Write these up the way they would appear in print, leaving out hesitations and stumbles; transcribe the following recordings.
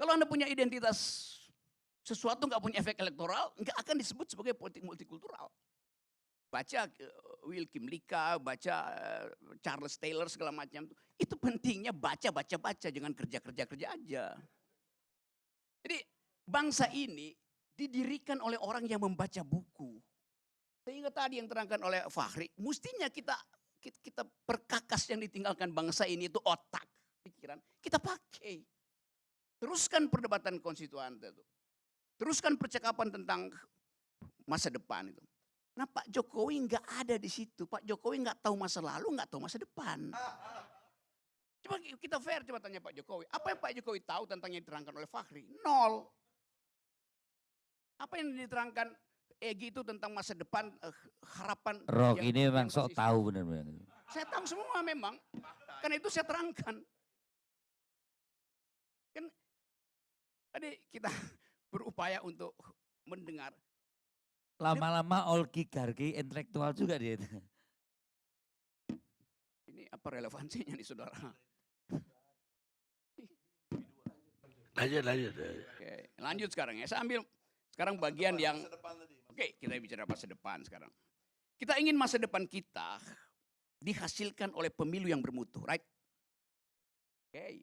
Kalau Anda punya identitas sesuatu nggak punya efek elektoral, nggak akan disebut sebagai politik multikultural. Baca Will Kim Lika, baca Charles Taylor segala macam. Itu pentingnya baca, jangan kerja aja. Jadi bangsa ini didirikan oleh orang yang membaca buku. Sehingga tadi yang terangkan oleh Fahri, mestinya kita perkakas yang ditinggalkan bangsa ini itu otak, pikiran, kita pakai. Teruskan perdebatan konstituante itu. Teruskan percakapan tentang masa depan itu. Nah Pak Jokowi nggak ada di situ. Pak Jokowi nggak tahu masa lalu, nggak tahu masa depan. Coba kita fair, coba tanya Pak Jokowi. Apa yang Pak Jokowi tahu tentang yang diterangkan oleh Fahri? Nol. Apa yang diterangkan Egy itu tentang masa depan, harapan. Rock ini memang sok tahu benar-benar. Saya tahu semua memang. Karena itu saya terangkan. Kan tadi kita berupaya untuk mendengar. Lama-lama oligarki intelektual juga dia itu. Ini apa relevansinya nih saudara? Lanjut. Oke, lanjut sekarang ya. Saya ambil sekarang bagian yang oke, kita bicara masa depan sekarang. Kita ingin masa depan kita dihasilkan oleh pemilu yang bermutu, right? Oke.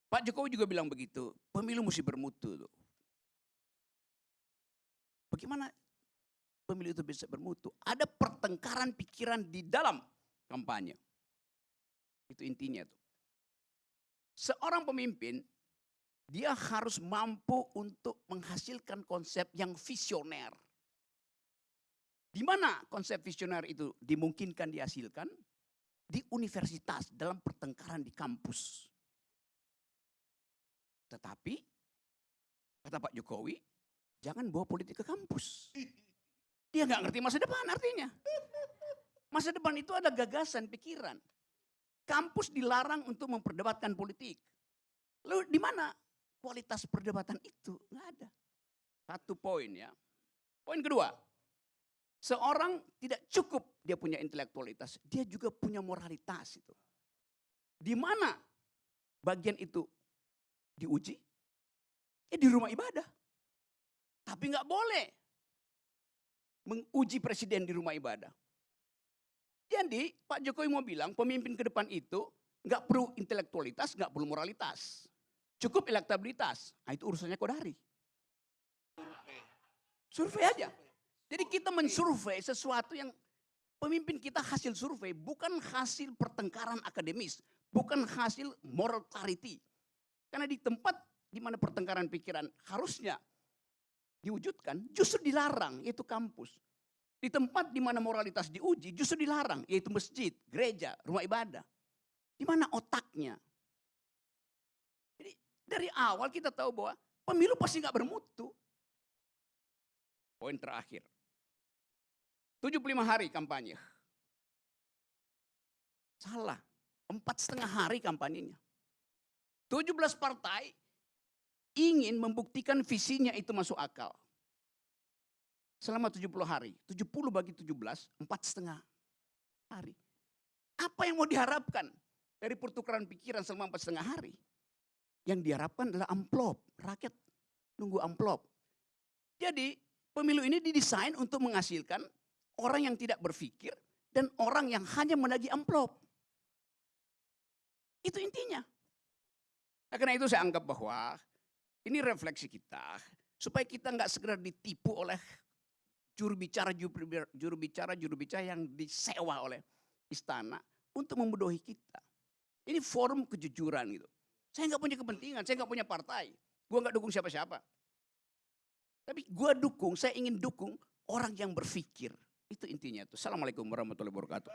Pak Jokowi juga bilang begitu, pemilu mesti bermutu tuh. Bagaimana pemilu itu bisa bermutu? Ada pertengkaran pikiran di dalam kampanye. Itu intinya tuh. Seorang pemimpin, dia harus mampu untuk menghasilkan konsep yang visioner. Di mana konsep visioner itu dimungkinkan dihasilkan? Di universitas, dalam pertengkaran di kampus. Tetapi, kata Pak Jokowi, jangan bawa politik ke kampus. Dia nggak ngerti masa depan artinya. Masa depan itu ada gagasan, pikiran. Kampus dilarang untuk memperdebatkan politik. Lalu di mana kualitas perdebatan itu? Nggak ada. Satu poin ya. Poin kedua, seorang tidak cukup dia punya intelektualitas, dia juga punya moralitas itu. Di mana bagian itu diuji? Ya di rumah ibadah. Tapi nggak boleh menguji presiden di rumah ibadah. Jadi Pak Jokowi mau bilang pemimpin ke depan itu nggak perlu intelektualitas, nggak perlu moralitas. Cukup elektabilitas. Nah itu urusannya Kodari. Survei aja. Jadi kita mensurvei sesuatu yang pemimpin kita hasil survei, bukan hasil pertengkaran akademis, bukan hasil moral clarity. Karena di tempat di mana pertengkaran pikiran harusnya diwujudkan, justru dilarang, yaitu kampus. Di tempat di mana moralitas diuji, justru dilarang, yaitu masjid, gereja, rumah ibadah. Di mana otaknya? Jadi dari awal kita tahu bahwa pemilu pasti nggak bermutu. Poin terakhir. 75 hari kampanye. Salah. 4,5 hari kampanyenya. 17 partai ingin membuktikan visinya itu masuk akal. Selama 70 hari. 70 bagi 17, 4,5 hari. Apa yang mau diharapkan dari pertukaran pikiran selama 4,5 hari? Yang diharapkan adalah amplop. Rakyat nunggu amplop. Jadi pemilu ini didesain untuk menghasilkan orang yang tidak berpikir dan orang yang hanya menagih amplop. Itu intinya. Nah, karena itu saya anggap bahwa ini refleksi kita supaya kita nggak segera ditipu oleh juru bicara yang disewa oleh istana untuk membodohi kita. Ini forum kejujuran gitu. Saya nggak punya kepentingan, saya nggak punya partai, gue nggak dukung siapa-siapa. Tapi gue dukung, saya ingin dukung orang yang berpikir. Itu intinya tuh. Assalamualaikum warahmatullahi wabarakatuh.